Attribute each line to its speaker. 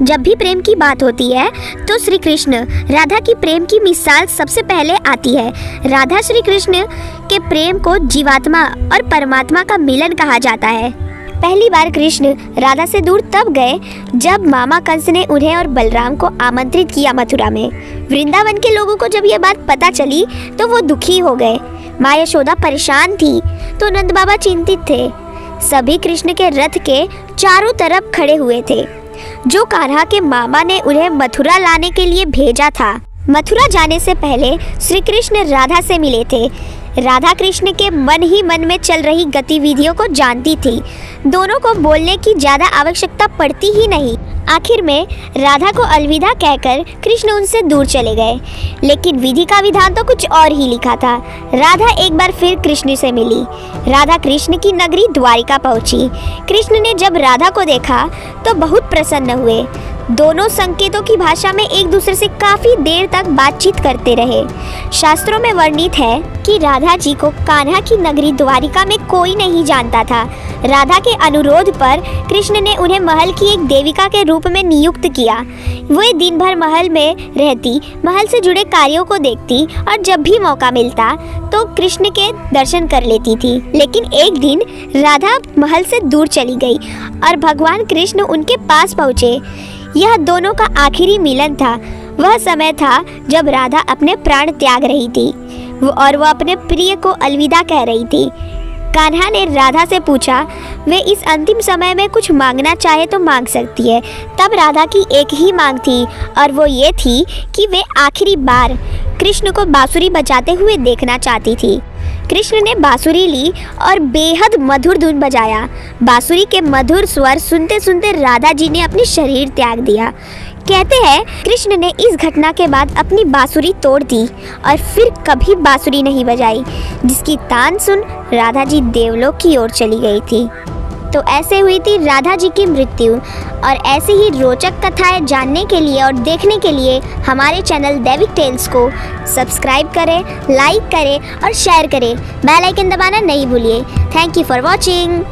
Speaker 1: जब भी प्रेम की बात होती है तो श्री कृष्ण राधा की प्रेम की मिसाल सबसे पहले आती है। राधा श्री कृष्ण के प्रेम को जीवात्मा और परमात्मा का मिलन कहा जाता है। पहली बार कृष्ण राधा से दूर तब गए जब मामा कंस ने उन्हें और बलराम को आमंत्रित किया मथुरा में। वृंदावन के लोगों को जब यह बात पता चली तो वो दुखी हो गए। माँ यशोदा परेशान थी तो नंद बाबा चिंतित थे। सभी कृष्ण के रथ के चारों तरफ खड़े हुए थे। जो कान्हा के मामा ने उन्हें मथुरा लाने के लिए भेजा था। मथुरा जाने से पहले श्री कृष्ण राधा से मिले थे। राधा कृष्ण के मन ही मन में चल रही गतिविधियों को जानती थी। दोनों को बोलने की ज़्यादा आवश्यकता पड़ती ही नहीं। आखिर में राधा को अलविदा कहकर कृष्ण उनसे दूर चले गए। लेकिन विधि का विधान तो कुछ और ही लिखा था। राधा एक बार फिर कृष्ण से मिली। राधा कृष्ण की नगरी द्वारिका पहुंची। कृष्ण ने जब राधा को देखा तो बहुत प्रसन्न हुए। दोनों संकेतों की भाषा में एक दूसरे से काफी देर तक बातचीत करते रहे। शास्त्रों में वर्णित है कि राधा जी को कान्हा की नगरी द्वारिका में कोई नहीं जानता था। राधा के अनुरोध पर कृष्ण ने उन्हें महल की एक देविका के रूप में नियुक्त किया। वे दिन भर महल में रहती, महल से जुड़े कार्यों को देखती और जब भी मौका मिलता तो कृष्ण के दर्शन कर लेती थी। लेकिन एक दिन राधा महल से दूर चली गई और भगवान कृष्ण उनके पास पहुँचे। यह दोनों का आखिरी मिलन था। वह समय था जब राधा अपने प्राण त्याग रही थी और वो अपने प्रिय को अलविदा कह रही थी। कान्हा ने राधा से पूछा वे इस अंतिम समय में कुछ मांगना चाहे तो मांग सकती है। तब राधा की एक ही मांग थी और वो ये थी कि वे आखिरी बार कृष्ण को बांसुरी बजाते हुए देखना चाहती थी। कृष्ण ने बांसुरी ली और बेहद मधुर धुन बजाया। बांसुरी के मधुर स्वर सुनते सुनते राधा जी ने अपनी शरीर त्याग दिया। कहते हैं कृष्ण ने इस घटना के बाद अपनी बांसुरी तोड़ दी और फिर कभी बांसुरी नहीं बजाई, जिसकी तान सुन राधा जी देवलोक की ओर चली गई थी। तो ऐसे हुई थी राधा जी की मृत्यु। और ऐसी ही रोचक कथाएं जानने के लिए और देखने के लिए हमारे चैनल दैविक टेल्स को सब्सक्राइब करें, लाइक करें और शेयर करें। बेल आइकन दबाना नहीं भूलिए। Thank you for watching.